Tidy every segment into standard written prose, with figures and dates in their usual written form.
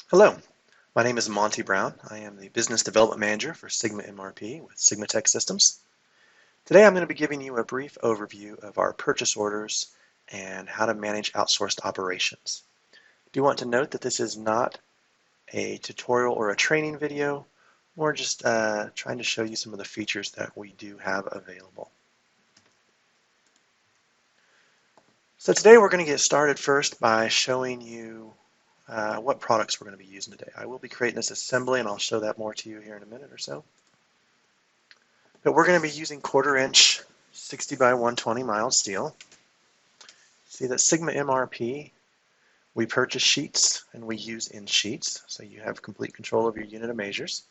Hello, my name is Monty Brown. I am the Business Development Manager for SigmaMRP with Sigmatek Systems. Today I'm going to be giving you a brief overview of our purchase orders and how to manage outsourced operations. I do want to note that this is not a tutorial or a training video. We're just trying to show you some of the features that we do have available. So today we're going to get started first by showing you what products we're going to be using today. I will be creating this assembly and I'll show that more to you here in a minute or so. But we're going to be using 1/4 inch 60 by 120 mild steel. See that SigmaMRP, we purchase sheets and we use in sheets, so you have complete control of your unit of measures.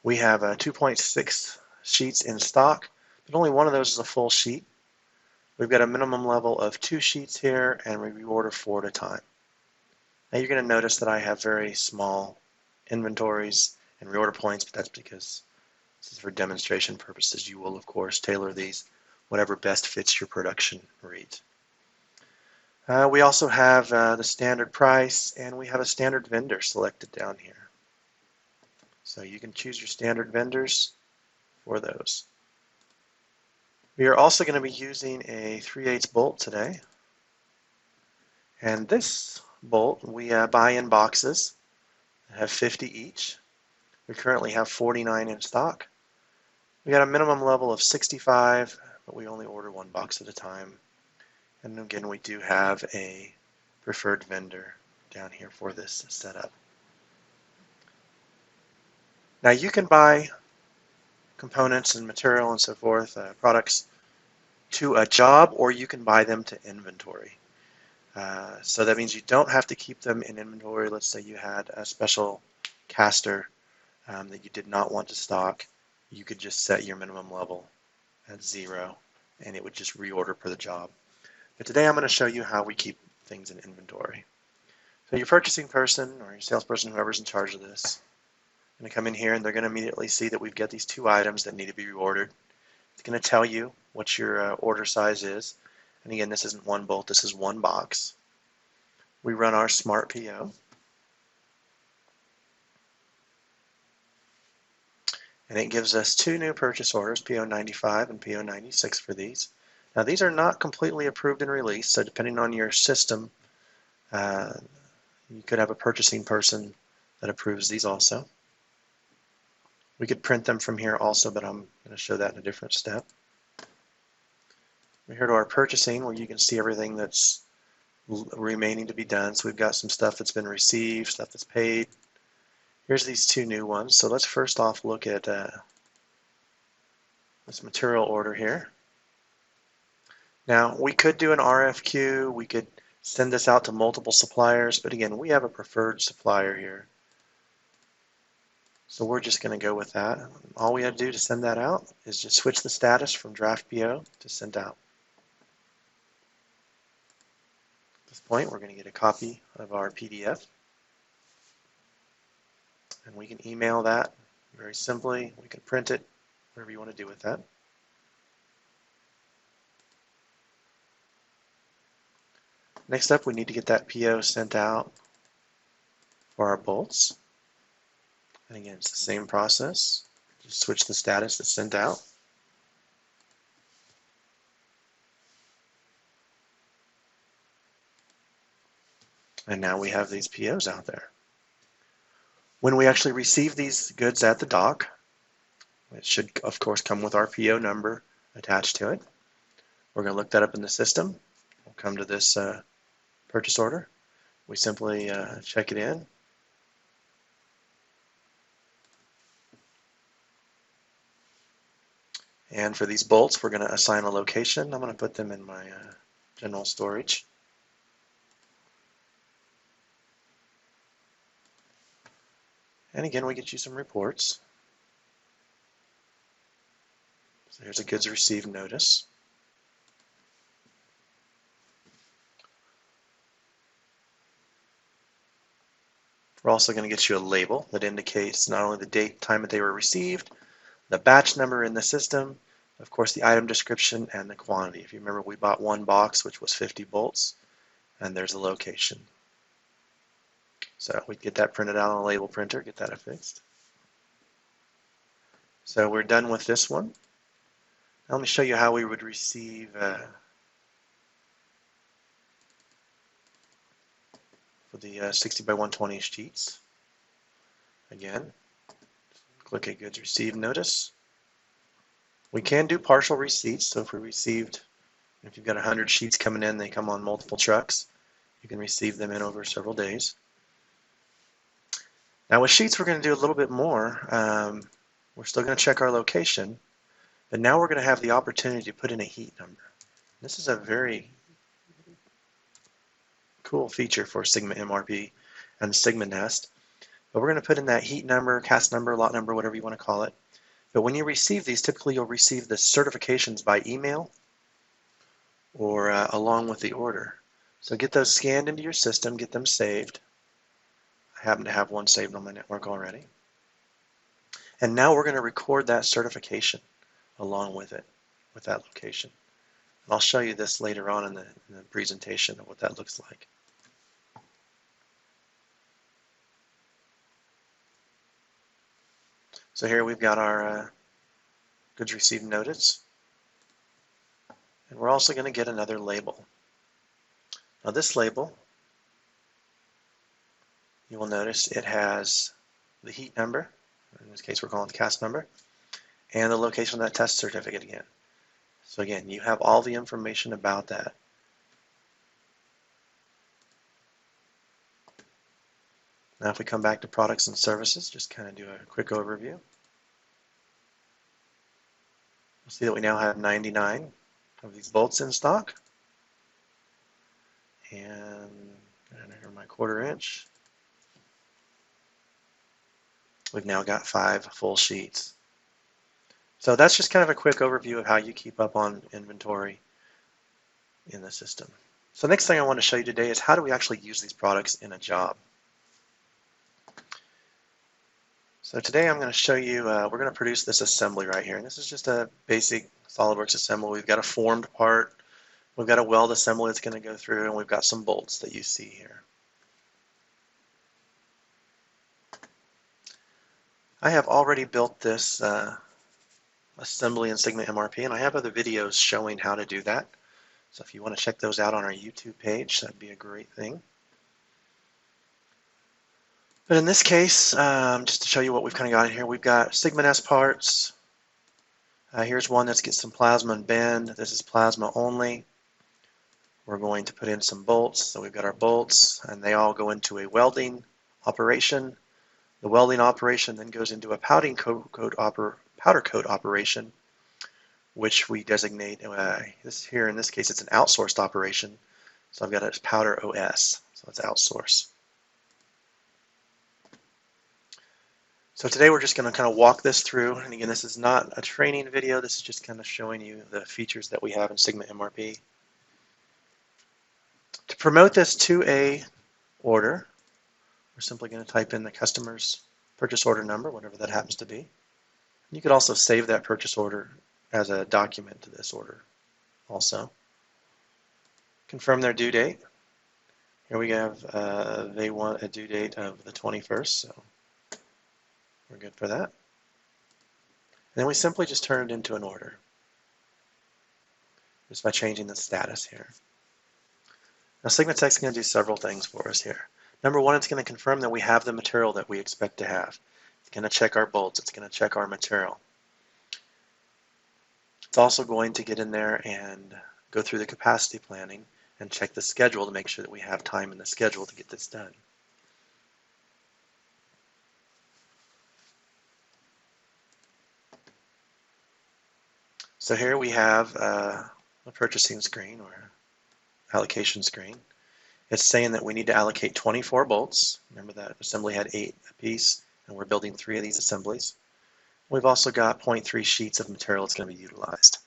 We have 2.6 sheets in stock, but only one of those is a full sheet. We've got a minimum level of 2 sheets here, and we reorder 4 at a time. Now you're going to notice that I have very small inventories and reorder points, but that's because this is for demonstration purposes. You will, of course, tailor these whatever best fits your production rate. We also have the standard price, and we have a standard vendor selected down here. So you can choose your standard vendors for those. We are also going to be using a 3/8 bolt today. And this bolt we buy in boxes that have 50 each. We currently have 49 in stock. We got a minimum level of 65, but we only order 1 box at a time. And again, we do have a preferred vendor down here for this setup. Now you can buy components and material and so forth, products to a job, or you can buy them to inventory. So that means you don't have to keep them in inventory. Let's say you had a special caster that you did not want to stock. You could just set your minimum level at 0 and it would just reorder per the job. But today I'm going to show you how we keep things in inventory. So your purchasing person or your salesperson, whoever's in charge of this, going to come in here and they're going to immediately see that we've got these 2 items that need to be reordered. It's going to tell you what your order size is. And again, this isn't 1 bolt, this is 1 box. We run our smart PO. And it gives us 2 new purchase orders, PO 95 and PO 96 for these. Now these are not completely approved and released, so depending on your system, you could have a purchasing person that approves these also. We could print them from here also, but I'm going to show that in a different step. We're here to our purchasing, where you can see everything that's remaining to be done. So we've got some stuff that's been received, stuff that's paid. Here's these 2 new ones. So let's first off look at this material order here. Now we could do an RFQ, we could send this out to multiple suppliers, but again, we have a preferred supplier here. So we're just going to go with that. All we have to do to send that out is just switch the status from draft PO to sent out. At this point, we're going to get a copy of our PDF. And we can email that very simply. We can print it, whatever you want to do with that. Next up, we need to get that PO sent out for our bolts. And again, it's the same process. Just switch the status to sent out. And now we have these POs out there. When we actually receive these goods at the dock, it should, of course, come with our PO number attached to it. We're going to look that up in the system. We'll come to this purchase order. We simply check it in. And for these bolts, we're going to assign a location. I'm going to put them in my general storage. And again, we get you some reports. So here's a goods received notice. We're also going to get you a label that indicates not only the date, time that they were received, the batch number in the system, of course the item description, and the quantity. If you remember, we bought 1 box, which was 50 bolts, and there's a location. So we'd get that printed out on a label printer, get that affixed. So we're done with this one. Now let me show you how we would receive for the 60 by 120 sheets. Again, click a goods received notice. We can do partial receipts, so if you've got 100 sheets coming in, they come on multiple trucks, you can receive them in over several days. Now with sheets we're going to do a little bit more. We're still going to check our location, but now we're going to have the opportunity to put in a heat number. This is a very cool feature for SigmaMRP and Sigmanest. But we're going to put in that heat number, cast number, lot number, whatever you want to call it. But when you receive these, typically you'll receive the certifications by email or along with the order. So get those scanned into your system, get them saved. I happen to have one saved on my network already. And now we're going to record that certification along with it, with that location. And I'll show you this later on in the presentation of what that looks like. So here we've got our goods received notice. And we're also going to get another label. Now this label, you will notice it has the heat number, in this case we're calling it the cast number, and the location of that test certificate again. So again, you have all the information about that. Now if we come back to products and services, just kind of do a quick overview. You'll see that we now have 99 of these bolts in stock. And enter my 1/4 inch. We've now got 5 full sheets. So that's just kind of a quick overview of how you keep up on inventory in the system. So next thing I want to show you today is how do we actually use these products in a job. So today I'm going to show you, we're going to produce this assembly right here. And this is just a basic SolidWorks assembly. We've got a formed part, we've got a weld assembly that's going to go through, and we've got some bolts that you see here. I have already built this assembly in SigmaMRP, and I have other videos showing how to do that. So if you want to check those out on our YouTube page, that'd be a great thing. But in this case, just to show you what we've kind of got in here, we've got Sigmanest parts. Here's one that's got some plasma and bend. This is plasma only. We're going to put in some bolts. So we've got our bolts, and they all go into a welding operation. The welding operation then goes into a powder coat operation, which we designate this here. In this case, it's an outsourced operation. So I've got a powder OS, so it's outsourced. So today we're just going to kind of walk this through. And again, this is not a training video. This is just kind of showing you the features that we have in SigmaMRP. To promote this to a order, we're simply going to type in the customer's purchase order number, whatever that happens to be. You could also save that purchase order as a document to this order also. Confirm their due date. Here we have, they want a due date of the 21st, so we're good for that. And then we simply just turn it into an order, just by changing the status here. Now Sigmatek's going to do several things for us here. Number one, it's going to confirm that we have the material that we expect to have. It's going to check our bolts. It's going to check our material. It's also going to get in there and go through the capacity planning and check the schedule to make sure that we have time in the schedule to get this done. So here we have a purchasing screen or allocation screen. It's saying that we need to allocate 24 bolts. Remember that assembly had 8 apiece, and we're building 3 of these assemblies. We've also got 0.3 sheets of material that's going to be utilized.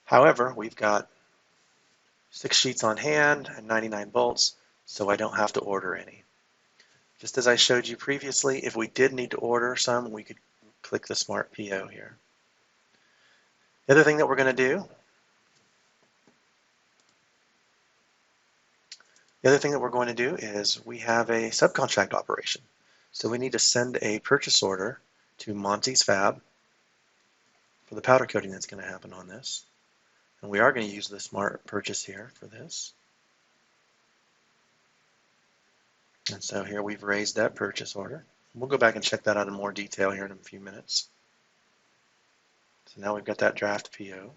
However, we've got 6 sheets on hand and 99 bolts, so I don't have to order any. Just as I showed you previously, if we did need to order some, we could click the Smart PO here. The other thing that we're going to do The other thing that we're going to do is we have a subcontract operation. So we need to send a purchase order to Monty's Fab for the powder coating that's going to happen on this. And we are going to use the smart purchase here for this. And so here we've raised that purchase order. We'll go back and check that out in more detail here in a few minutes. So now we've got that draft PO.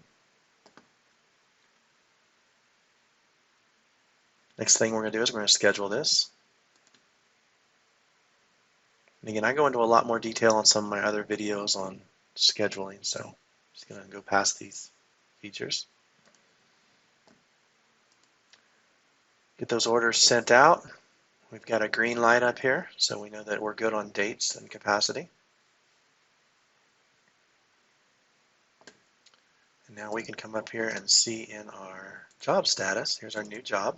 Next thing we're going to do is we're going to schedule this. And again, I go into a lot more detail on some of my other videos on scheduling, so I'm just going to go past these features. Get those orders sent out. We've got a green light up here, so we know that we're good on dates and capacity. And now we can come up here and see in our job status. Here's our new job.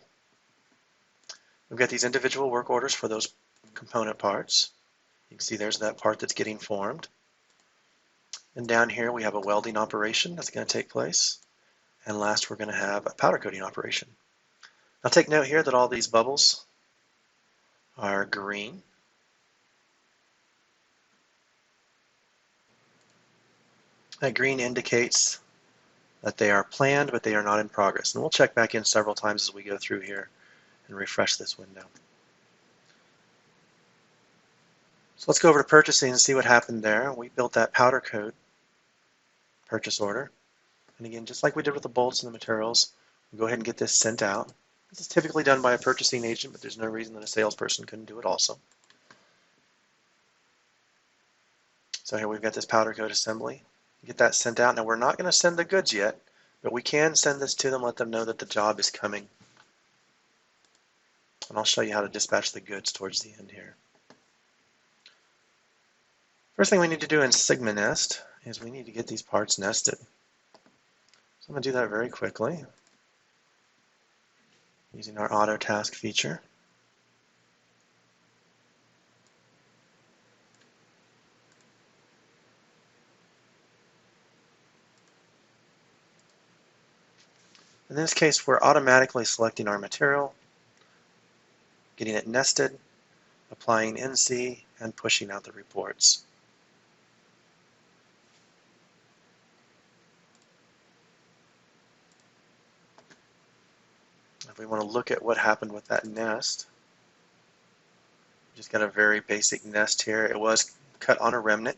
We've got these individual work orders for those component parts. You can see there's that part that's getting formed. And down here we have a welding operation that's going to take place. And last we're going to have a powder coating operation. Now take note here that all these bubbles are green. That green indicates that they are planned, but they are not in progress. And we'll check back in several times as we go through here and refresh this window. So let's go over to purchasing and see what happened there. We built that powder coat purchase order. And again, just like we did with the bolts and the materials, we'll go ahead and get this sent out. This is typically done by a purchasing agent, but there's no reason that a salesperson couldn't do it also. So here we've got this powder coat assembly. Get that sent out. Now we're not going to send the goods yet, but we can send this to them, let them know that the job is coming. And I'll show you how to dispatch the goods towards the end here. First thing we need to do in SigmaNest is we need to get these parts nested. So I'm going to do that very quickly using our auto task feature. In this case, we're automatically selecting our material, getting it nested, applying NC, and pushing out the reports. If we want to look at what happened with that nest, just got a very basic nest here. It was cut on a remnant,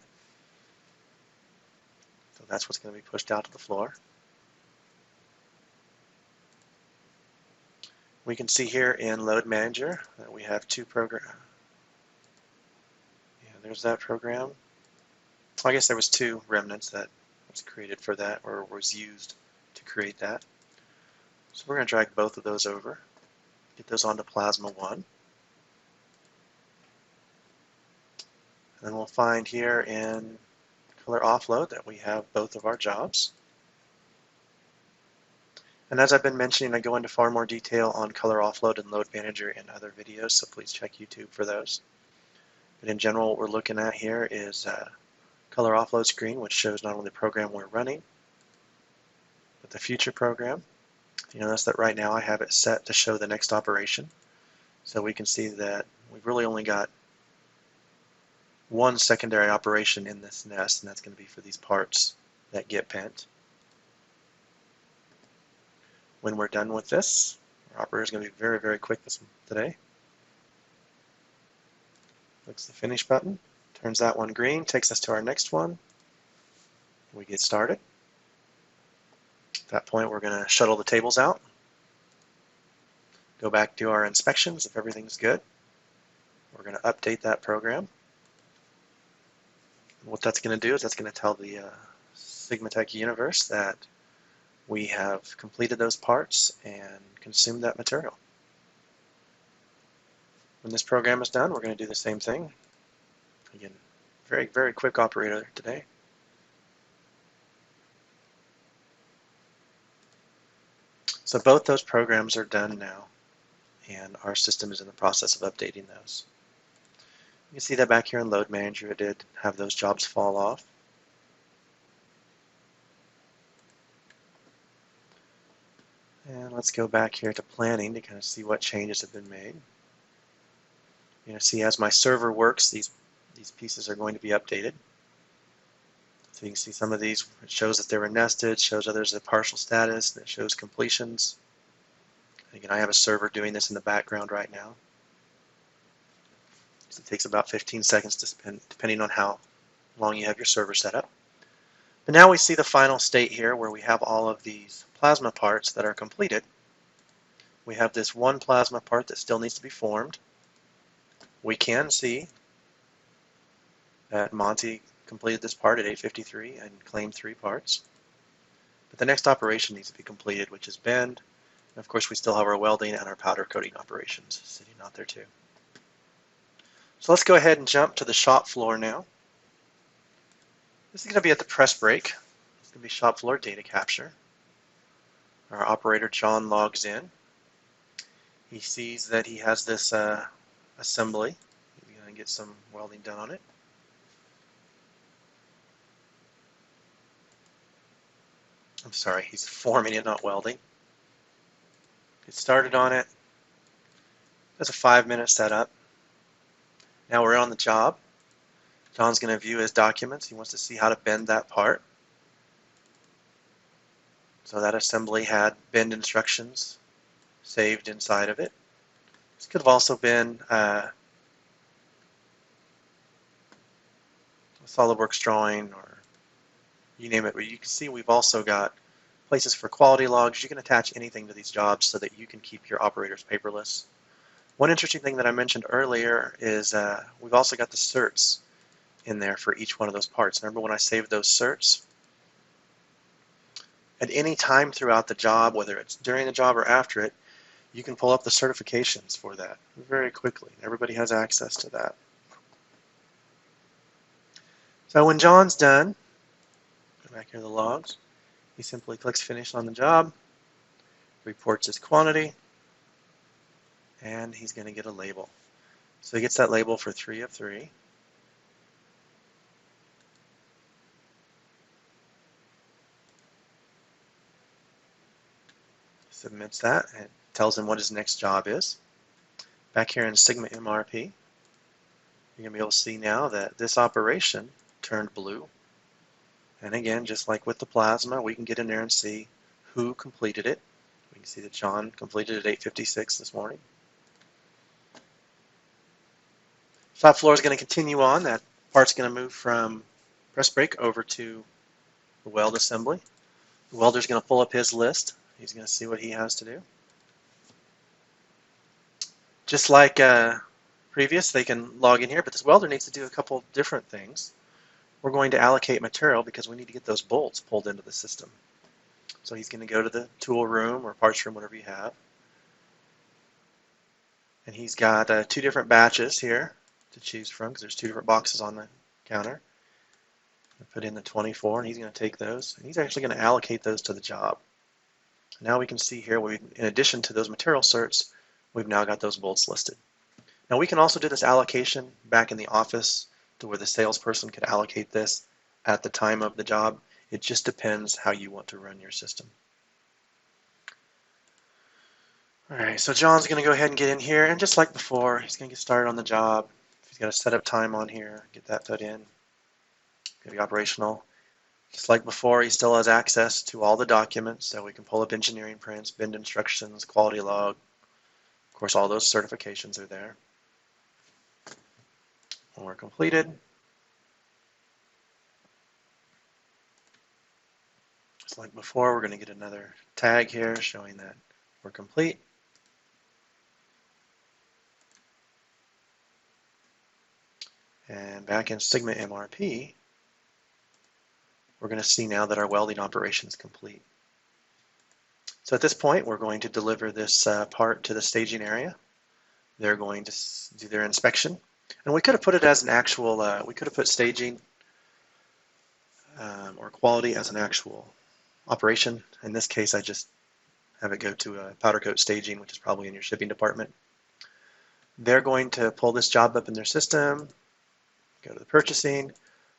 so that's what's going to be pushed out to the floor. We can see here in Load Manager that we have two programs. Yeah, there's that program. I guess there was two remnants that was created for that, or was used to create that. So we're going to drag both of those over, get those onto Plasma 1. And then we'll find here in Color Offload that we have both of our jobs. And as I've been mentioning, I go into far more detail on Color Offload and Load Manager in other videos, so please check YouTube for those. But in general, what we're looking at here is Color Offload screen, which shows not only the program we're running, but the future program. You notice that right now I have it set to show the next operation. So we can see that we've really only got one secondary operation in this nest, and that's going to be for these parts that get bent. When we're done with this, our operator is going to be very, very quick today. Clicks the finish button, turns that one green, takes us to our next one. We get started. At that point, we're going to shuttle the tables out. Go back to our inspections if everything's good. We're going to update that program. What that's going to do is that's going to tell the Sigmatek universe that we have completed those parts and consumed that material. When this program is done, we're going to do the same thing. Again, very, very quick operator today. So both those programs are done now, and our system is in the process of updating those. You can see that back here in Load Manager, it did have those jobs fall off. And let's go back here to planning to kind of see what changes have been made. See, as my server works, these pieces are going to be updated. So you can see some of these, it shows that they were nested, shows others a partial status, and it shows completions. Again, I have a server doing this in the background right now. So it takes about 15 seconds to spend, depending on how long you have your server set up. But now we see the final state here where we have all of these plasma parts that are completed. We have this one plasma part that still needs to be formed. We can see that Monty completed this part at 8:53 and claimed 3 parts. But the next operation needs to be completed, which is bend. And of course, we still have our welding and our powder coating operations sitting out there too. So let's go ahead and jump to the shop floor now. This is going to be at the press break. It's going to be shop floor data capture. Our operator John logs in. He sees that he has this assembly. He's going to get some welding done on it. I'm sorry, he's forming it, not welding. Get started on it. That's a 5-minute setup. Now we're on the job. John's going to view his documents. He wants to see how to bend that part. So that assembly had bend instructions saved inside of it. This could have also been a SolidWorks drawing, or you name it. But you can see we've also got places for quality logs. You can attach anything to these jobs so that you can keep your operators paperless. One interesting thing that I mentioned earlier is we've also got the certs in there for each one of those parts. Remember when I saved those certs? At any time throughout the job, whether it's during the job or after it, you can pull up the certifications for that very quickly. Everybody has access to that. So when John's done, go back here to the logs, he simply clicks finish on the job, reports his quantity, and he's going to get a label. So he gets that label for 3 of 3. Submits that and tells him what his next job is. Back here in SigmaMRP, you're going to be able to see now that this operation turned blue. And again, just like with the plasma, we can get in there and see who completed it. We can see that John completed at 8:56 this morning. Shop floor is going to continue on. That part's going to move from press brake over to the weld assembly. The welder's going to pull up his list. He's going to see what he has to do. Just like previous, they can log in here, but this welder needs to do a couple different things. We're going to allocate material because we need to get those bolts pulled into the system. So he's going to go to the tool room or parts room, whatever you have. And he's got 2 different batches here to choose from because there's 2 different boxes on the counter. Put in the 24, and he's going to take those, and he's actually going to allocate those to the job. Now we can see here, in addition to those material certs, we've now got those bolts listed. Now we can also do this allocation back in the office to where the salesperson could allocate this at the time of the job. It just depends how you want to run your system. Alright, so John's going to go ahead and get in here, and just like before, he's going to get started on the job. He's got a setup time on here, get that put in. Going to be operational. Just like before, he still has access to all the documents, so we can pull up engineering prints, bend instructions, quality log. Of course, all those certifications are there. When we're completed, just like before, we're going to get another tag here showing that we're complete. And back in SigmaMRP, we're going to see now that our welding operation is complete. So at this point, we're going to deliver this part to the staging area. They're going to do their inspection. And we could have put it as an actual, we could have put staging or quality as an actual operation. In this case, I just have it go to powder coat staging, which is probably in your shipping department. They're going to pull this job up in their system, go to the purchasing,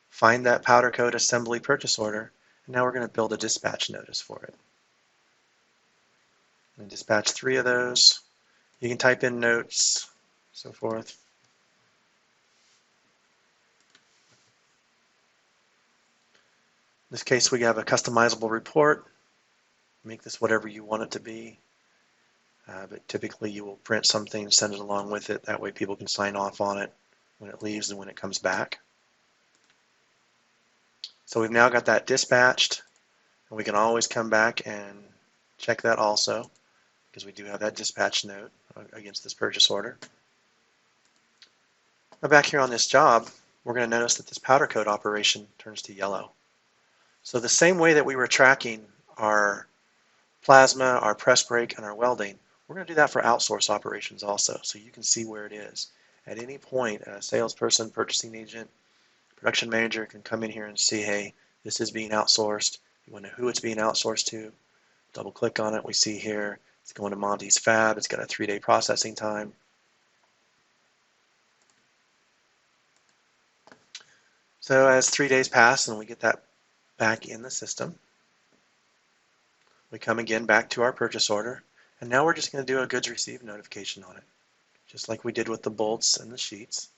find that powder coat assembly purchase order, and now we're going to build a dispatch notice for it. and dispatch 3 of those. You can type in notes, so forth. In this case, we have a customizable report. Make this whatever you want it to be. But typically you will print something and send it along with it. That way people can sign off on it when it leaves and when it comes back. So we've now got that dispatched, and we can always come back and check that also, because we do have that dispatch note against this purchase order. Now back here on this job, we're going to notice that this powder coat operation turns to yellow. So the same way that we were tracking our plasma, our press brake, and our welding, we're going to do that for outsource operations also, so you can see where it is. At any point, a salesperson, purchasing agent, production manager can come in here and see, hey, this is being outsourced. You want to know who it's being outsourced to. Double click on it. We see here it's going to Monty's fab. It's got a 3-day processing time. So as 3 days pass and we get that back in the system, we come again back to our purchase order, and now we're just going to do a goods received notification on it, just like we did with the bolts and the sheets.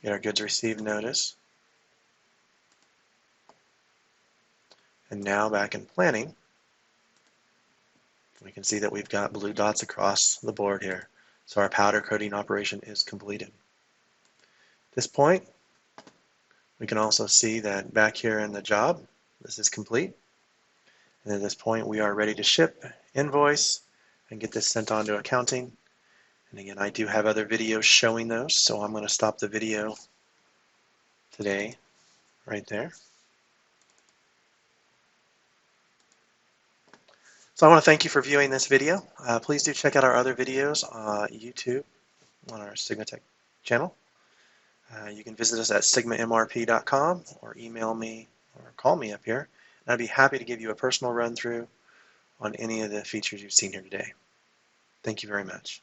Get our goods received notice. And now back in planning, we can see that we've got blue dots across the board here. So our powder coating operation is completed. At this point, we can also see that back here in the job, this is complete. And at this point, we are ready to ship, invoice, and get this sent on to accounting. And again, I do have other videos showing those, so I'm going to stop the video today right there. So I want to thank you for viewing this video. Please do check out our other videos on YouTube on our Sigmatek channel. You can visit us at SigmaMRP.com or email me or call me up here. And I'd be happy to give you a personal run through on any of the features you've seen here today. Thank you very much.